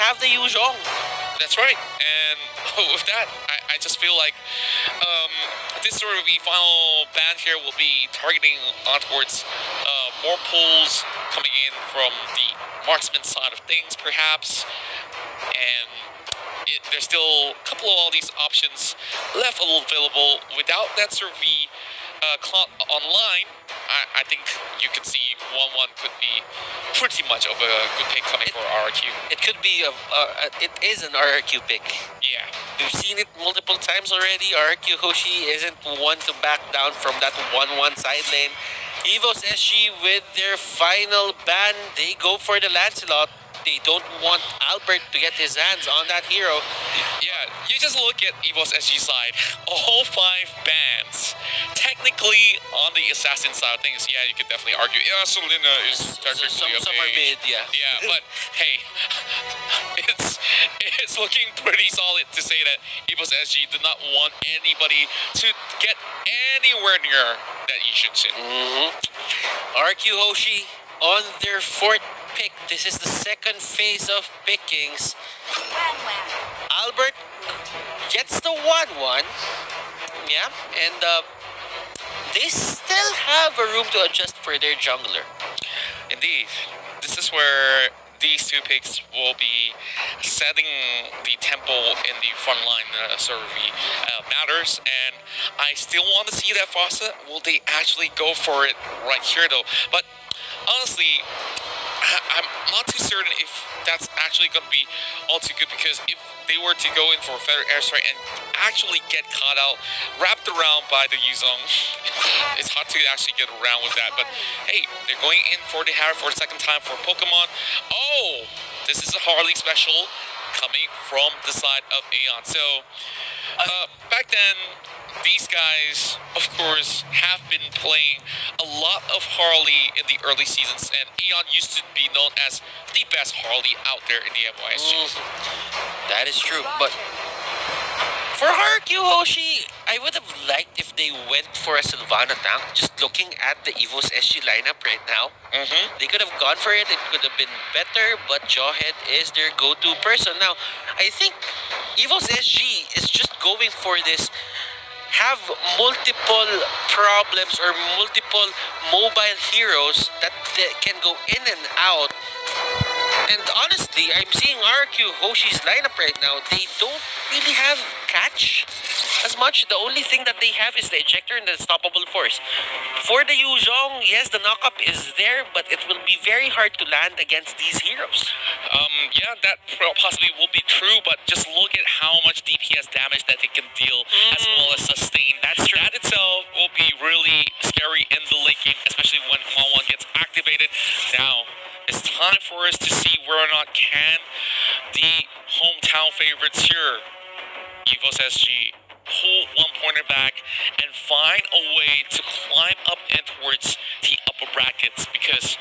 have the Yuzhong. That's right. And with that, I just feel like this sort of the final band here will be targeting on towards more pulls coming in from the marksman side of things, perhaps. And there's still a couple of all these options left available without that sort of the clock online. I think you could see 1-1 could be pretty much of a good pick coming for RRQ. It could be it is an RRQ pick. Yeah. We've seen it multiple times already. RRQ Hoshi isn't one to back down from that 1-1 side lane. Evos SG with their final ban, they go for the Lancelot. They don't want Albert to get his hands on that hero. Yeah, you just look at Evos SG side, all 5 bans. Technically, on the assassin side of things, yeah, you could definitely argue, yeah, Selena is technically some are mid, yeah. Yeah, but hey, it's looking pretty solid to say that Evos SG did not want anybody to get anywhere near that Yishin. RQ Hoshi on their 4th pick. This is the second phase of pickings. Albert gets the 1-1. Yeah, and they still have a room to adjust for their jungler. Indeed. This is where these 2 picks will be setting the tempo in the front line sort of matters, and I still want to see that Fossa. Will they actually go for it right here though? But honestly, I'm not too certain if that's actually going to be all too good, because if they were to go in for a feather airstrike and actually get caught out, wrapped around by the Yuzong, it's hard to actually get around with that. But hey, they're going in for the Harry for the second time for Pokemon. Oh, this is a Harley special coming from the side of Aeon. So back then, these guys, of course, have been playing a lot of Harley in the early seasons, and Aeon used to be known as the best Harley out there in the MYSG. That is true, but for RQ Hoshi, I would have liked if they went for a Sylvana tank. Just looking at the Evos SG lineup right now, they could have gone for it. It could have been better, but Jawhead is their go-to person. Now, I think Evos SG is just going for this, have multiple problems or multiple mobile heroes that can go in and out. And honestly, I'm seeing RQ Hoshi's lineup right now. They don't really have catch as much. The only thing that they have is the ejector and the unstoppable force. For the Yuzhong, yes, the knockup is there, but it will be very hard to land against these heroes. Yeah, that possibly will be true, but just look at how much DPS damage that they can deal as well as sustain. That itself will be really scary in the late game, especially when 1-1 gets activated. Now, it's time for us to see whether or not can the hometown favorites here, Evos SG, pull 1-pointer back and find a way to climb up and towards the upper brackets, because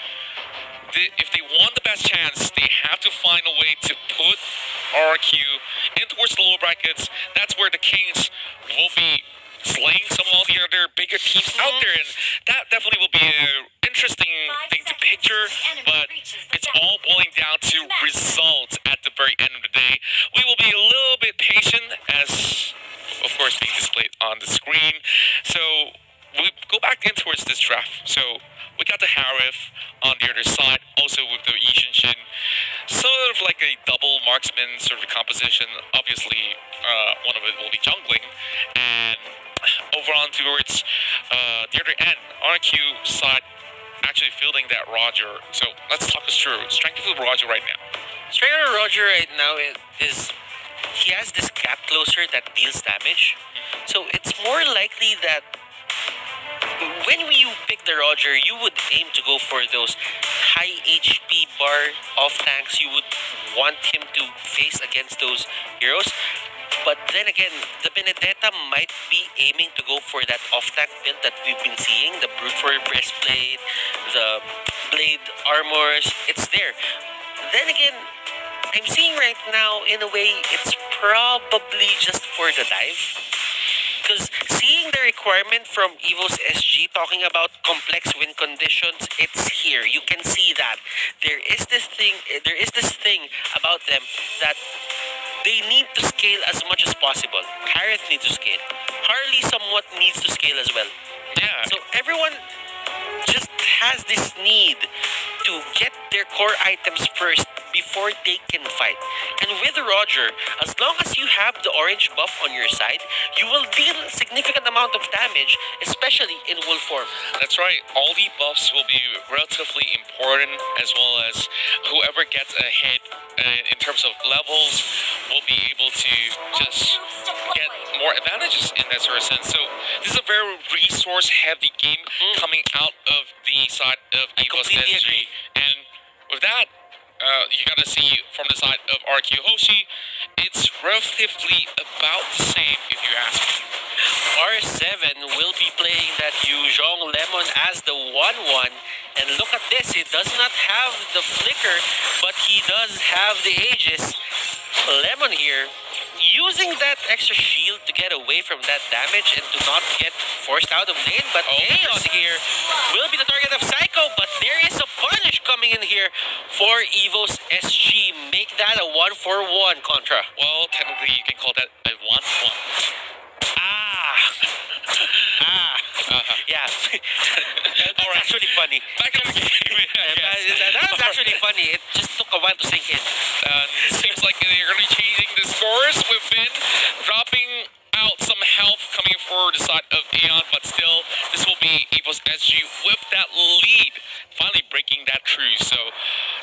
if they want the best chance, they have to find a way to put RQ in towards the lower brackets. That's where the Kings will be slaying some of the other bigger teams out there, and that definitely will be an interesting thing to picture, but it's all boiling down to results at the very end of the day. We will be a little bit patient, as of course being displayed on the screen. So we go back in towards this draft. So we got the Harif on the other side, also with the Yishin, sort of like a double marksman sort of composition. Obviously, one of it will be jungling, and over on towards the other end, RQ side actually fielding that Roger. So let's talk us through strength of Roger right now. Strength of Roger right now is he has this gap closer that deals damage. So it's more likely that when you pick the Roger, you would aim to go for those high HP bar off tanks. You would want him to face against those heroes. But then again, the Benedetta might be aiming to go for that off-tank build that we've been seeing. The Brute for Breastplate, the Blade Armors, it's there. Then again, I'm seeing right now, in a way, it's probably just for the dive. Because seeing seeing the requirement from Evos SG talking about complex win conditions. It's here. You can see that there is this thing. There is this thing about them that they need to scale as much as possible. Harith needs to scale. Harley somewhat needs to scale as well. Yeah. So everyone just has this need to get their core items first before they can fight. And with Roger, as long as you have the orange buff on your side, you will deal a significant amount of damage, especially in wolf form. That's right. All the buffs will be relatively important, as well as whoever gets a hit in terms of levels will be able to just get more advantages in that sort of sense. So this is a very resource-heavy game coming out of the side of Evos completely SG. agree. And with that, you gotta see from the side of RRQ Hoshi, it's relatively about the same if you ask me. R7 will be playing that Yuzhong Lemon as the 1-1. And look at this, he does not have the flicker, but he does have the Aegis. Lemon here, using that extra shield to get away from that damage and to not get forced out of lane. But Chaos here will be the target of Psycho, but there is a punish coming in here for Evos SG. Make that a 1-for-1 Contra. Well, technically you can call that a 1-1. Yeah. That's actually funny. Back in the game. That's actually funny. It just took a while to sink in. Seems like they're going to be changing the scores with Vin dropping out some health coming for the side of Aeon, but still, this will be Evos SG with that lead, finally breaking that truce. So,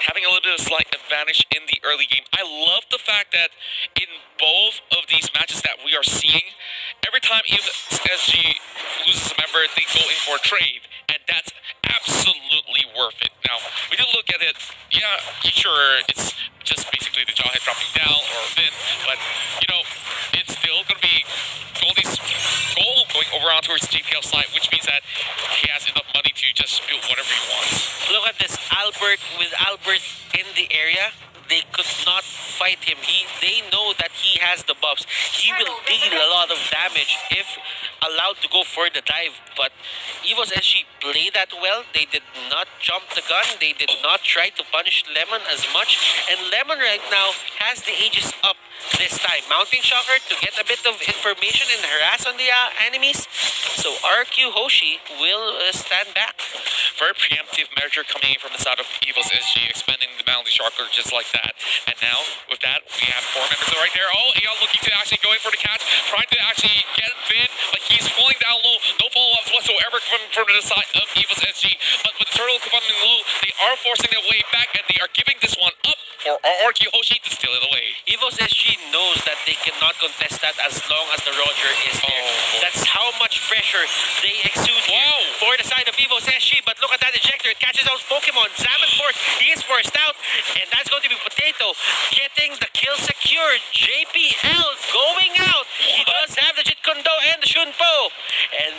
having a little bit of slight advantage in the early game. I love the fact that in both of these matches that we are seeing, every time Evos SG loses a member, they go in for a trade, and that's absolutely worth it. Now, we did look at it, yeah, sure, it's just basically the Jawhead dropping down or Vin, but, you know, it's still going to be Goldie's goal going over on towards GPL side, which means that he has enough money to just build whatever he wants. Look at this, with Albert in the area, they could not fight him. They know that he has the buffs. He will deal a lot of damage if allowed to go for the dive. But Evos SG played that well. They did not jump the gun. They did not try to punish Lemon as much. And Lemon right now has the Aegis up this time. Mounting Shocker to get a bit of information and harass on the enemies. So RQ Hoshi will stand back. Very preemptive measure coming in from the side of Evos SG, expanding the Mounting Shocker just like that. And now, with that, we have 4 members right there. Oh, Aeon looking to actually go in for the catch, trying to actually get Vin, but he's falling down low. No follow-ups whatsoever coming from the side of Evos SG. But with the turtle coming low, they are forcing their way back, and they are giving this one up for RRQ Hoshi to steal it away. Evos SG knows that they cannot contest that as long as the Roger is there. That's how much pressure they exude here for the side of Evos SG. But look at that ejector. It catches out Pokemon. Salmon Force, he is forced out. And that's going to be Potato getting the kill secured. JPL going out. He does have the Jit Kundo and the Shunpo. And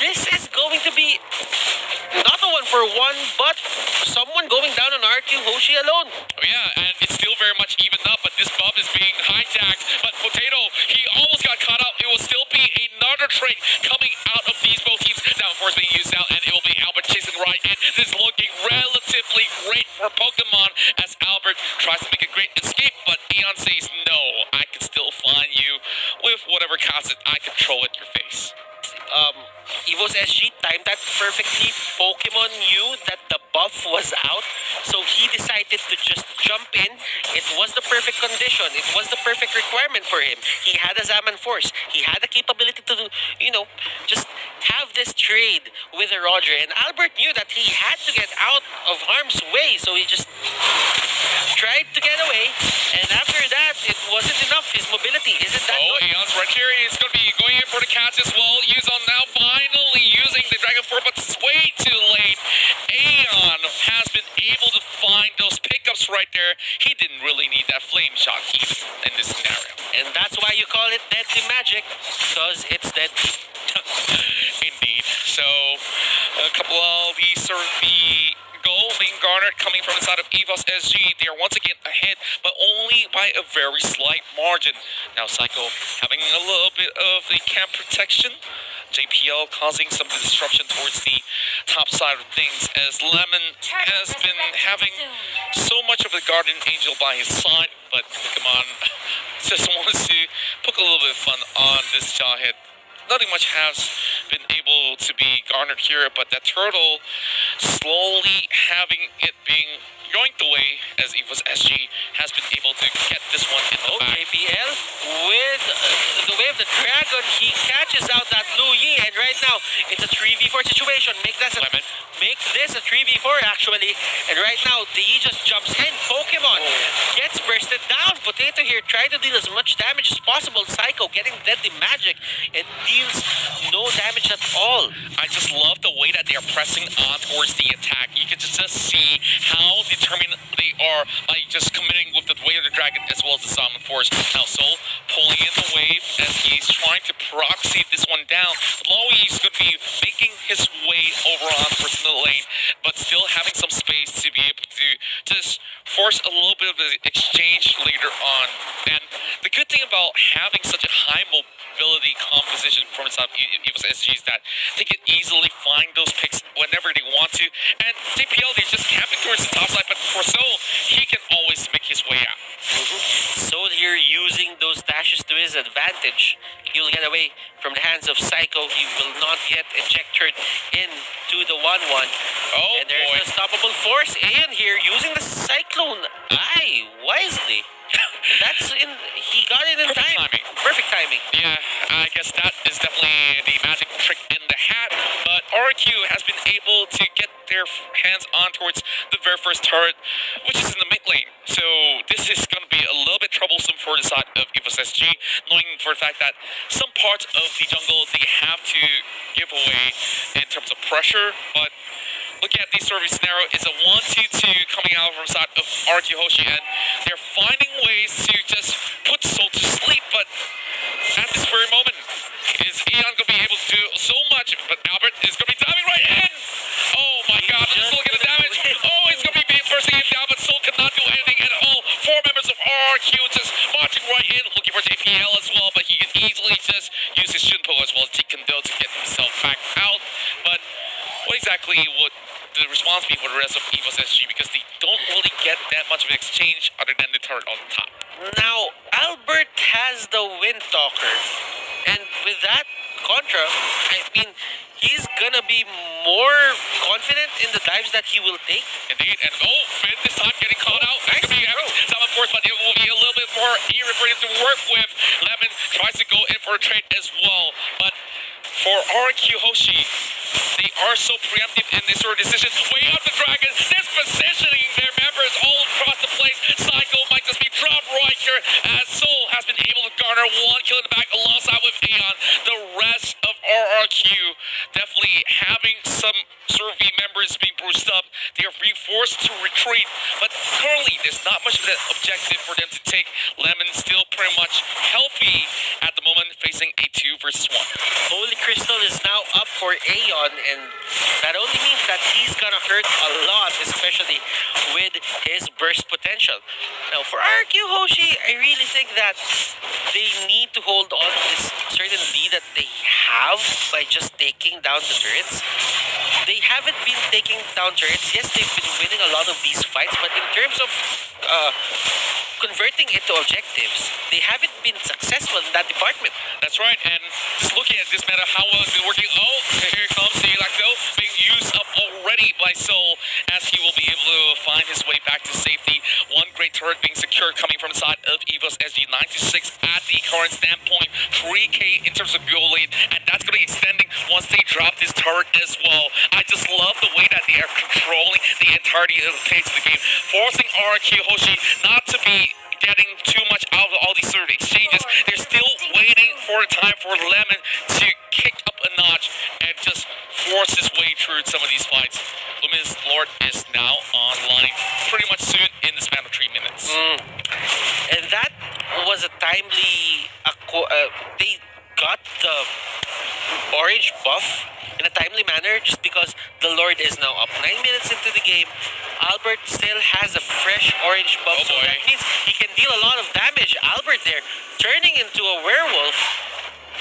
this is going to be not a 1-for-1, but someone going down on RQ Hoshi alone. Oh yeah, and it's still very much evened up, but this buff is being hijacked. But Potato, he almost got caught out. It will still be another trade coming out of these both teams. Down Force being used out, and it will be Albert chasing right in. This is looking relatively great for Pokemon as Albert tries to make a great escape, but Aeon says no, I can still find you with whatever concept I can throw at your face. Evos SG timed that perfectly. Pokemon knew that the buff was out, so he decided to just jump in. It was the perfect condition. It was the perfect requirement for him. He had a Zaman Force. He had the capability to, just have this trade with a Roger. And Albert knew that he had to get out of harm's way, so he just tried to get away. And after that, it wasn't enough. His mobility isn't that good. Aeon's right here. He's going to be going in for the catch as well. Yuzon now finally using the Dragon 4, but it's way too late. Aeon has been able to find those pickups right there. He didn't really need that flame shot even in this scenario. And that's why you call it Deadly Magic, because it's deadly. Indeed. So, a couple of these are the goal being garnered coming from the side of Evos SG. They are once again ahead, but only by a very slight margin. Now Psycho having a little bit of the camp protection. JPL causing some disruption towards the top side of things, as Lemon has been having so much of a Guardian Angel by his side, but come on, just wants to poke a little bit of fun on this jaw hit. Nothing much has been able to be garnered here, but that turtle slowly having it being yoinked away as Evos SG has been able to get this one in the back. JPL with the way of the dragon, he catches out that Lu Yi, and right now it's a 3v4 situation. Make this a 3v4 actually, and right now the Yi just jumps in. Pokemon gets bursted down. Potato here trying to deal as much damage as possible. Psycho getting deadly magic and deals no damage at all. I just love the way that they are pressing on towards the attack. You can just see how determined they are by just committing with the way of the dragon as well as the Salmon Force. Now Soul pulling in the wave as he's trying to proxy this one down. Loey's going to be making his way over on towards the middle lane, but still having some space to be able to just force a little bit of an exchange later on. And the good thing about having such a high mobility composition from the Evos SG is that they can easily find those picks whenever they want to. And JPL, they're just camping towards the top side, but for Soul, he can always make his way out. Soul here using those dashes to his advantage. He'll get away from the hands of Psycho. He will not get ejected into the 1-1. Oh, and there's boy. an unstoppable force. Aeon here using the Cyclone Eye wisely. He got it in Perfect time. timing. Perfect timing. Yeah, I guess that is definitely the magic trick in the hat. But RRQ has been able to get their hands on towards the very first turret, which is in the mid lane. So this is going to be a little bit troublesome for the side of Evos SG, knowing for the fact that some parts of the jungle they have to give away in terms of pressure. But looking at this sort of scenario, it's a 1-2-2 coming out from the side of RRQ Hoshi, and they're finding ways to just put Soul to sleep, but at this very moment, is Eon going to be able to do so much? But Albert is going to be diving right in! Oh my god, just look at the damage! Oh, he's going to be bursting him down, but Soul cannot do anything at all. 4 members of RRQ just marching right in, looking for JPL as well, but he can easily just use his Shinpo as well as Taekwondo to get himself back out. But what exactly would the response be for the rest of Evos SG, because they don't really get that much of an exchange other than the turret on top. Now, Albert has the Wind Talker, and with that contra, I mean, he's gonna be more confident in the dives that he will take. Indeed, and Finn this time getting caught out. Nice. Could be some of course, but it will be a little bit more eerie for him to work with. Lemon tries to go in for a trade as well, but for RRQ Hoshi, they are so preemptive in this sort of decision. Way out the dragon, just positioning their members all across the place. Psycho might just be dropped right here, as Soul has been able to garner 1 kill in the back alongside with Aeon. The rest of RRQ definitely having some Survey members being bruised up. They are being forced to retreat, but currently there's not much of an objective for them to take. Lemon still pretty much healthy at the moment, facing a 2 versus 1. Holy Crystal is now up for Aeon, and that only means that he's gonna hurt a lot, especially with his burst potential. Now, for RQ Hoshi, I really think that they need to hold on to this certain lead that they have by just taking down the turrets. They haven't been taking down turrets. Yes, they've been winning a lot of these fights, but in terms of converting it to objectives, they haven't been successful in that department. That's right, and just looking at this meta, how well it's been working. Oh, here comes the Electro being used up already by Soul, as he will be able to find his way back to safety. One great turret being secured coming from the side of Evos SG, 96 at the current standpoint, 3k in terms of build lead, and that's going to be extending once they drop this turret as well. I just love the way that they are controlling the entirety of the pace of the game, forcing RRQ Hoshi not to be getting too much out of all these sort of exchanges. They're still waiting for a time for Lemon to kick up a notch and just force his way through some of these fights. Luminous Lord is now online pretty much soon in the span of 3 minutes. And that was a timely... they got the orange buff in a timely manner just because the Lord is now up. 9 minutes into the game, Albert still has a fresh orange buff, so that means he can deal a lot of damage. Albert there, turning into a werewolf.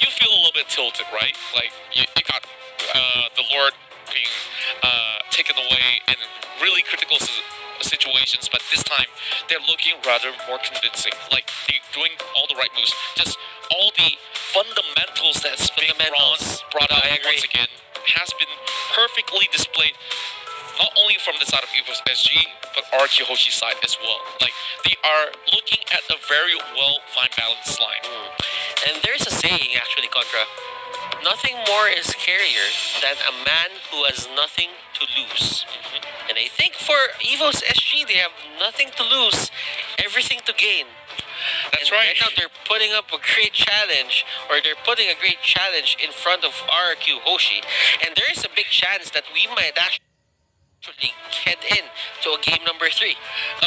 you feel a little bit tilted, right? Like you got the Lord being taken away in really critical situations, but this time they're looking rather more convincing. Like they're doing all the right moves. Just all the fundamentals that's being brought out once again has been perfectly displayed. Not only from the side of Evos SG, but RRQ Hoshi's side as well. Like they are looking at a very well fine balanced line. And there's a saying actually, Contra. Nothing more is scarier than a man who has nothing to lose. And I think for Evos SG, they have nothing to lose, everything to gain. That's And right. Right now, they're putting up a great challenge, or they're putting a great challenge in front of RRQ Hoshi. And there is a big chance that we might actually head in to a game number 3.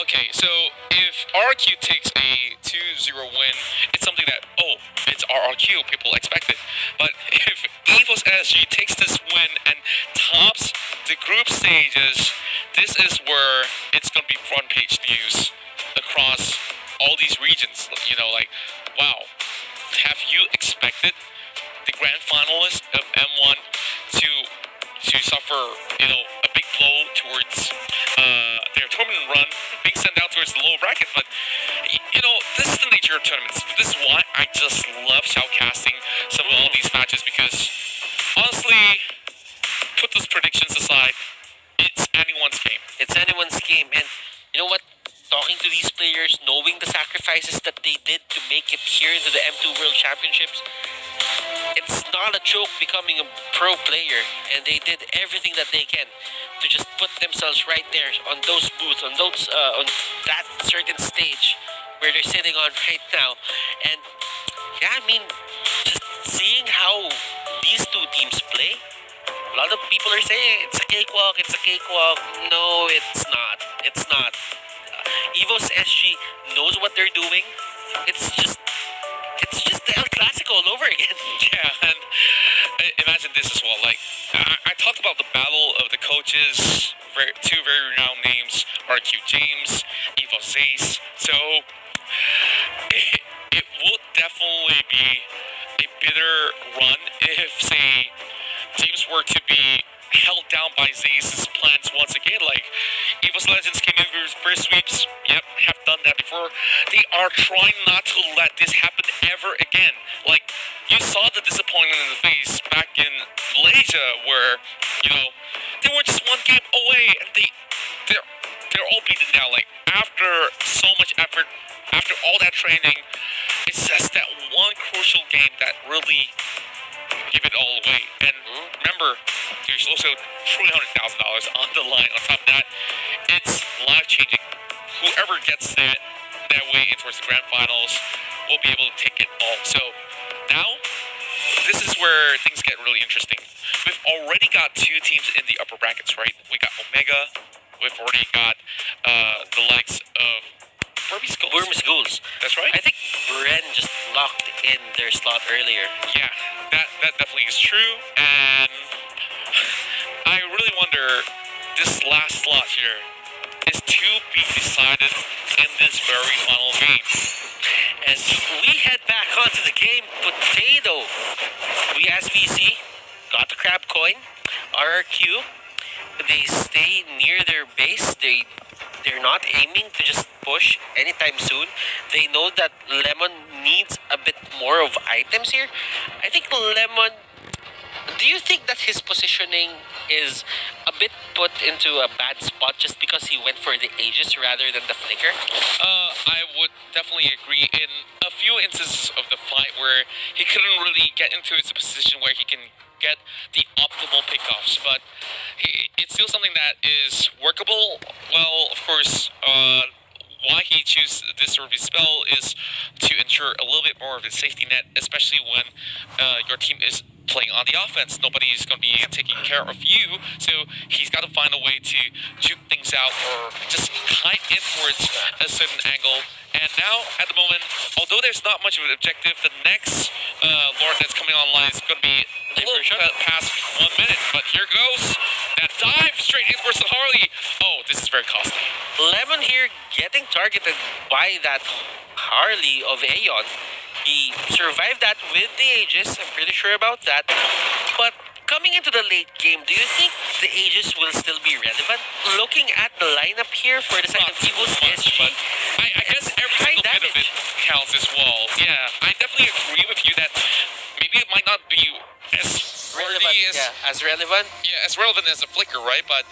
Okay, so if RRQ takes a 2-0 win, it's something that, it's RRQ, people expect it. But if Evos SG takes this win and tops the group stages, this is where it's going to be front page news across all these regions. You know, like, wow, have you expected the grand finalists of M1 to suffer, a big blow towards their tournament run, being sent down towards the lower bracket? But this is the nature of tournaments. This is why I just love shoutcasting some of all these matches, because honestly, put those predictions aside, it's anyone's game. It's anyone's game. And you know what? Talking to these players, knowing the sacrifices that they did to make it here to the M2 World Championships, it's not a joke becoming a pro player. And they did everything that they can to just put themselves right there on those booths, on that certain stage where they're sitting on right now. And yeah, I mean, just seeing how these two teams play, a lot of people are saying it's a cakewalk, it's a cakewalk. No, it's not. It's not. Evos SG knows what they're doing. It's just the El Clasico all over again. Yeah, and imagine this as well. Like, I talked about the battle of the coaches, two very renowned names, RQ James, Evos Ace. So, it would definitely be a bitter run if, say, teams were to be held down by Zace's plans once again. Like, Evos Legends came in for first sweeps. Yep, have done that before. They are trying not to let this happen ever again. Like, you saw the disappointment in the face back in Malaysia, where, they were just one game away, and they're all beaten down. Like, after so much effort, after all that training, it's just that one crucial game that really give it all away. And remember, there's also $300,000 on the line. On top of that, it's life-changing. Whoever gets that way in towards the grand finals will be able to take it all. So now, this is where things get really interesting. We've already got two teams in the upper brackets, right? We got Omega. We've already got the likes of Burmese Ghouls. That's right. I think Bren just locked in their slot earlier. Yeah, that definitely is true. And I really wonder, this last slot here is to be decided in this very final game. And we head back onto the game potato. We, as we see, got the crab coin. RRQ, they stay near their base. They're not aiming to just push anytime soon. They know that Lemon needs a bit more of items here. I think Lemon... Do you think that his positioning is a bit put into a bad spot just because he went for the Aegis rather than the Flicker? I would definitely agree. In a few instances of the fight where he couldn't really get into his position where he can get the optimal pickoffs, but it's still something that is workable. Well, of course, why he chooses this sort of spell is to ensure a little bit more of a safety net, especially when your team is playing on the offense. Nobody is going to be taking care of you, so he's got to find a way to juke things out or just kite in towards a certain angle. And now, at the moment, although there's not much of an objective, the next Lord that's coming online is going to be a little past 1 minute. But here goes that dive straight in towards the Harley. Oh, this is very costly. Lemon here getting targeted by that Harley of Aeon. He survived that with the Aegis. I'm pretty sure about that. But coming into the late game, do you think the Aegis will still be relevant? Looking at the lineup here for the side Not of too Evos much, SG, but I guess every high single bit of it damage. counts as well. Yeah, I definitely agree with you that maybe it might not be as Relevant, worthy as yeah, as relevant. as relevant as a flicker, right? But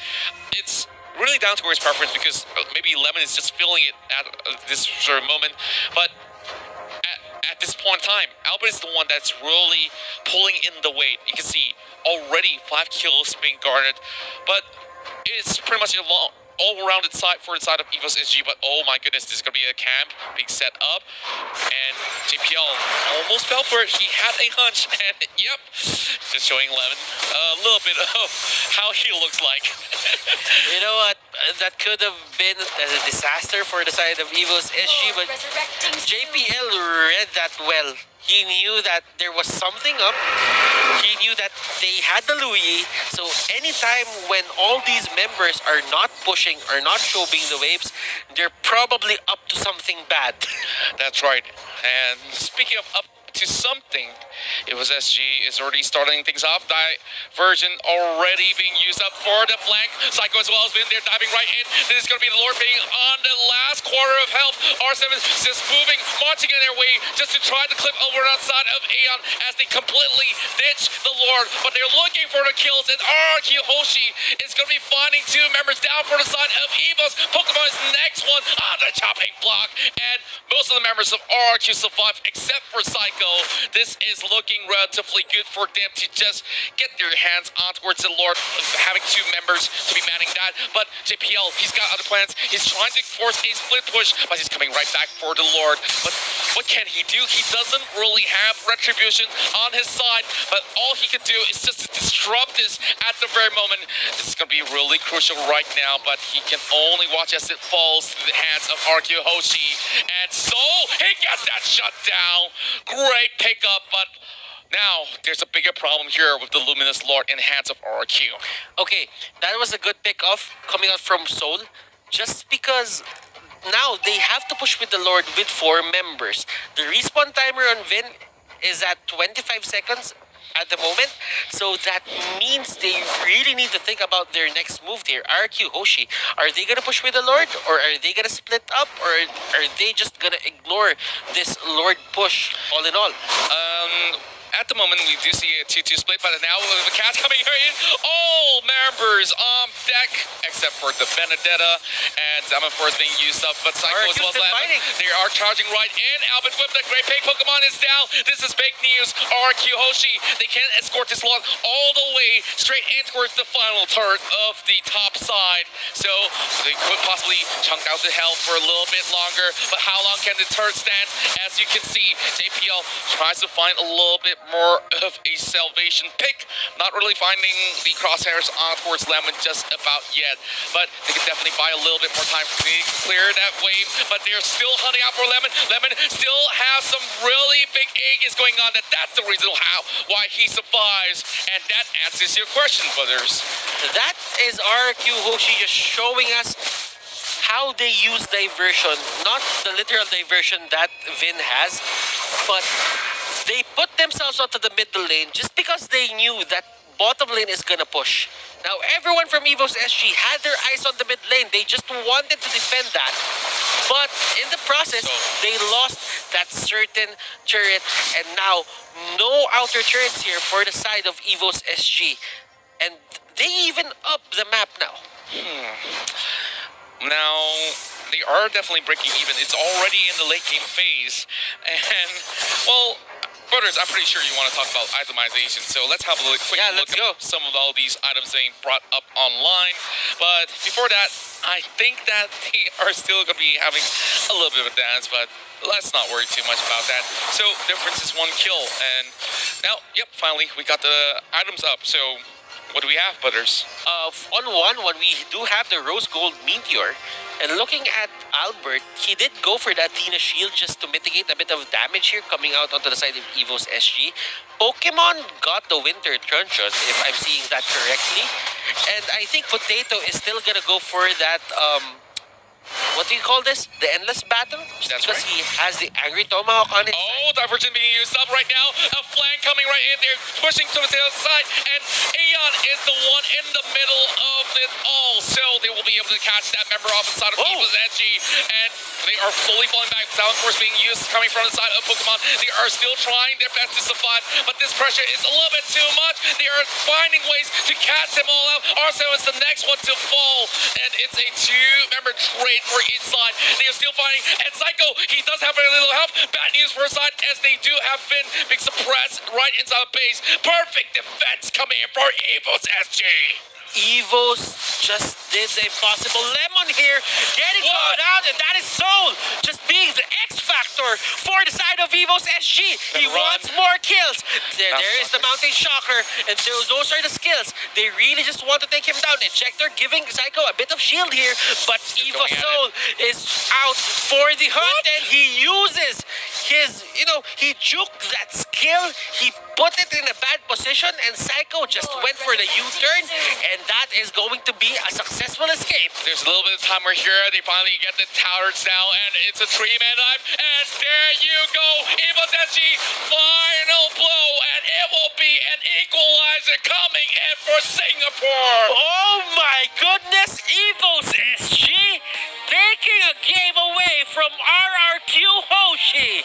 it's really down to his preference because maybe Lemon is just feeling it at this sort of moment. But at this point in time, Albert is the one that's really pulling in the weight. You can see already 5 kills being garnered, but it's pretty much a all-rounded side for the side of Evos SG. But oh my goodness, this is gonna be a camp being set up, and JPL almost fell for it. He had a hunch, and yep, just showing Lemon a little bit of how he looks like. You know what? That could have been a disaster for the side of Evos SG, but JPL read that well. He knew that there was something up. He knew that they had the Louis. So anytime when all these members are not pushing, are not showing the waves, they're probably up to something bad. That's right. And speaking of up to something, Evos SG is already starting things off. Diversion already being used up for the flank. Psycho as well has been there diving right in. This is going to be the Lord being on the last quarter of health. R7 just moving, marching in their way just to try to clip over outside of Aeon as they completely ditch the Lord. But they're looking for the kills, and RRQ Hoshi is going to be finding 2 members down for the side of Evos. Pokemon is next one on the chopping block, and most of the members of RRQ survive except for Psycho. This is looking relatively good for them to just get their hands on towards the Lord, having 2 members to be manning that. But JPL, he's got other plans. He's trying to force a split push, but he's coming right back for the Lord. But what can he do? He doesn't really have retribution on his side, but all he can do is just to disrupt this at the very moment. This is going to be really crucial right now, but he can only watch as it falls to the hands of RQ Hoshi. And so he gets that shut down. Great pickup, but now there's a bigger problem here with the Luminous Lord in the hands of RRQ. Okay, that was a good pick off coming out from Soul. Just because now they have to push with the Lord with 4 members. The respawn timer on Vin is at 25 seconds at the moment. So that means they really need to think about their next move here. RQ Hoshi, are they gonna push with the Lord, or are they gonna split up, or are they just gonna ignore this Lord push all in all? At the moment, we do see a 2-2 split, but now with the cats coming here in, all members on deck, except for the Benedetta, and Zaman Force being used up, but Psycho as well. They are charging right in. Albert with the Great Pig Pokemon is down. This is big news. RQ Hoshi, they can escort this log all the way straight in towards the final turret of the top side. So they could possibly chunk out the health for a little bit longer, but how long can the turret stand? As you can see, JPL tries to find a little bit more of a salvation pick. Not really finding the crosshairs on towards Lemon just about yet, but they can definitely buy a little bit more time to clear that wave. But they're still hunting out for Lemon. Lemon still has some really big Aegis going on. That's the reason why he survives, and that answers your question, brothers. That is RQ Hoshi just showing us how they use diversion, not the literal diversion that Vin has, but they put themselves onto the middle lane just because they knew that bottom lane is gonna push. Now everyone from Evos SG had their eyes on the mid lane. They just wanted to defend that. But in the process, they lost that certain turret, and now no outer turrets here for the side of Evos SG. And they even up the map now. Now, they are definitely breaking even. It's already in the late game phase. And, well, brothers, I'm pretty sure you want to talk about itemization. So let's have a quick look at some of all these items being brought up online. But before that, I think that they are still going to be having a little bit of a dance, but let's not worry too much about that. So, difference is 1 kill. And now, yep, finally, we got the items up. So, what do we have, brothers? On 1-1, we do have the Rose Gold Meteor. And looking at Albert, he did go for that Athena Shield just to mitigate a bit of damage here coming out onto the side of Evos SG. Pokemon got the Winter Truncheon, if I'm seeing that correctly. And I think Potato is still gonna go for that, what do you call this? The Endless Battle? Just That's because right. he has the Angry Tomahawk on it. Oh, efforts in being used up right now. A flank coming right in there, pushing to the other side, and Aeon is the one in the middle of it all. So they will be able to catch that member off inside of Evos SG, and they are slowly falling back. Silent Force being used coming from the side of Pokemon. They are still trying their best to survive, but this pressure is a little bit too much. They are finding ways to catch them all out. Arceus is the next one to fall, and it's a two-member trade for inside. They are still fighting, and Psycho, he does have very little health. Bad news for his side, as they do have Finn being suppressed right inside the base. Perfect defense coming in for Evos SG. Evos just did the impossible. Lemon here getting caught out, and that is Soul just being the X factor for the side of Evos SG. He wants more kills. There is the Mountain Shocker, and those are the skills. They really just want to take him down. Injector giving Psycho a bit of shield here, but Evos Soul is out for the hunt, and he uses his, he juked that skill. He put it in a bad position, and Psycho just went for the U-turn, and that is going to be a successful escape. There's a little bit of time we're here. They finally get the towers down, and it's a three-man life. And there you go, Evos SG, final blow, and it will be an equalizer coming in for Singapore. Oh my goodness, Evos SG taking a game away from RRQ Hoshi.